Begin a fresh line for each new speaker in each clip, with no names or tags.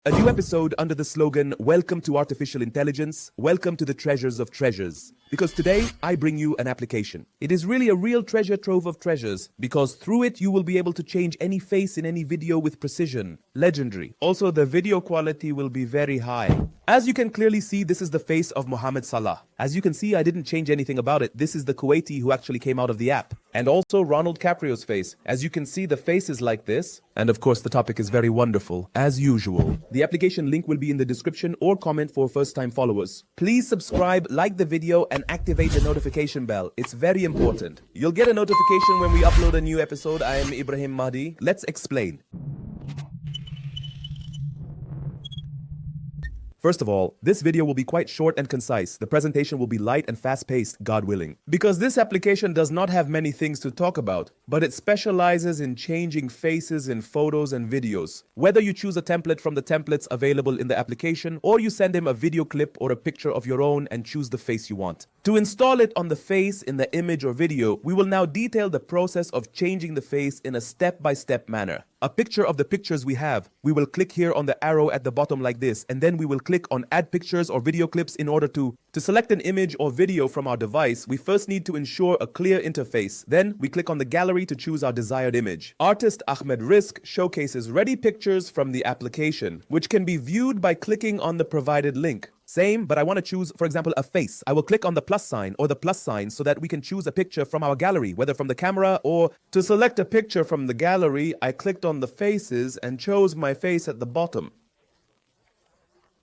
A new episode under the slogan, Welcome to Artificial Intelligence, Welcome to the Treasures of Treasures. Because today, I bring you an application. It is really a real treasure trove of treasures, because through it, you will be able to change any face in any video with precision. Legendary. Also, the video quality will be very high. As you can clearly see, this is the face of Mohamed Salah. As you can see, I didn't change anything about it. This is the Kuwaiti who actually came out of the app. And also Ronald Caprio's face. As you can see, the face is like this. And of course, the topic is very wonderful, as usual. The application link will be in the description or comment for first-time followers. Please subscribe, like the video, and activate the notification bell. It's very important. You'll get a notification when we upload a new episode. I am Ibrahim Mahdi. Let's explain. First of all, this video will be quite short and concise. The presentation will be light and fast-paced, God willing. Because this application does not have many things to talk about, but it specializes in changing faces in photos and videos. Whether you choose a template from the templates available in the application, or you send him a video clip or a picture of your own and choose the face you want. To install it on the face in the image or video, we will now detail the process of changing the face in a step-by-step manner. A picture of the pictures we have. We will click here on the arrow at the bottom like this, and then we will click on add pictures or video clips in order to select an image or video from our device. We first need to ensure a clear interface. Then we click on the gallery to choose our desired image. Artist Ahmed Rizk showcases ready pictures from the application, which can be viewed by clicking on the provided link. Same, but I want to choose, for example, a face. I will click on the plus sign or the plus sign so that we can choose a picture from our gallery, whether from the camera or to select a picture from the gallery. I clicked on the faces and chose my face at the bottom.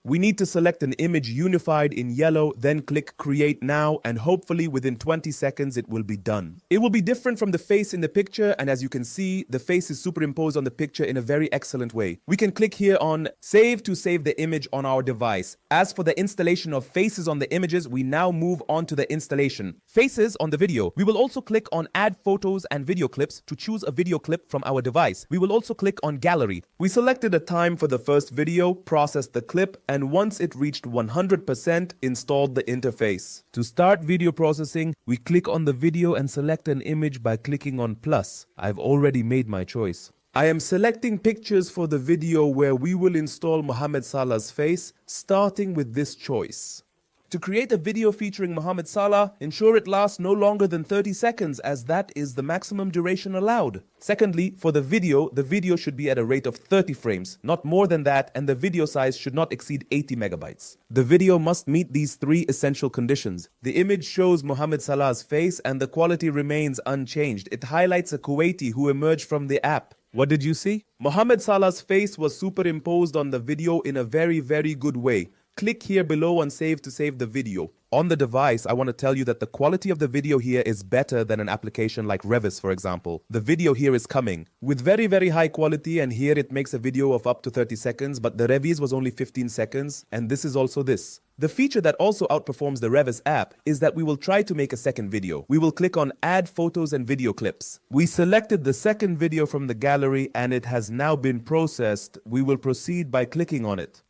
We need to select an image unified in yellow, then click create now, and hopefully within 20 seconds it will be done. It will be different from the face in the picture, and as you can see, the face is superimposed on the picture in a very excellent way. We can click here on save to save the image on our device. As for the installation of faces on the images, we now move on to the installation. Faces on the video. We will also click on add photos and video clips to choose a video clip from our device. We will also click on gallery. We selected a time for the first video, processed the clip, and once it reached 100%, installed the interface. To start video processing, we click on the video and select an image by clicking on plus. I've already made my choice. I am selecting pictures for the video where we will install Mohamed Salah's face, starting with this choice. To create a video featuring Mohamed Salah, ensure it lasts no longer than 30 seconds as that is the maximum duration allowed. Secondly, for the video should be at a rate of 30 frames, not more than that, and the video size should not exceed 80 megabytes. The video must meet these three essential conditions. The image shows Mohamed Salah's face and the quality remains unchanged. It highlights a Kuwaiti who emerged from the app. What did you see? Mohamed Salah's face was superimposed on the video in a very, very good way. Click here below on save to save the video. On the device, I want to tell you that the quality of the video here is better than an application like Revis, for example. The video here is coming with very, very high quality, and here it makes a video of up to 30 seconds, but the Revis was only 15 seconds, and this is also this. The feature that also outperforms the Revis app is that we will try to make a second video. We will click on add photos and video clips. We selected the second video from the gallery and it has now been processed. We will proceed by clicking on it.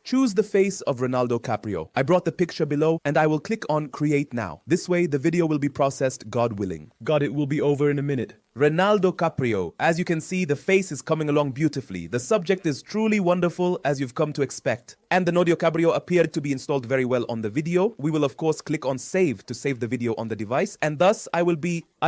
Choose the face of Ronaldo Caprio. I brought the picture below and I will click on create now. This way the video will be processed, God willing. God, it will be over in a minute. Ronaldo Caprio. As you can see, the face is coming along beautifully. The subject is truly wonderful as you've come to expect. And the Ronaldo Caprio appeared to be installed very well on the video. We will of course click on save to save the video on the device. And thus I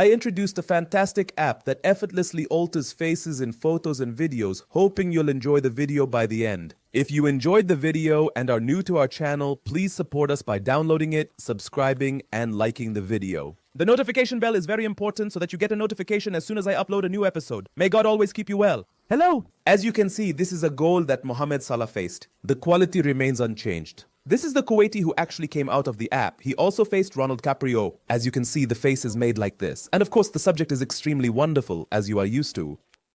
introduced a fantastic app that effortlessly alters faces in photos and videos, hoping you'll enjoy the video by the end. If you enjoyed the video and are new to our channel, please support us by downloading it, subscribing, and liking the video. The notification bell is very important so that you get a notification as soon as I upload a new episode. May God always keep you well. Hello! As you can see, this is a goal that Mohamed Salah faced. The quality remains unchanged. This is the Kuwaiti who actually came out of the app. He also faced Ronald Caprio. As you can see, the face is made like this. And of course, the subject is extremely wonderful, as you are used to.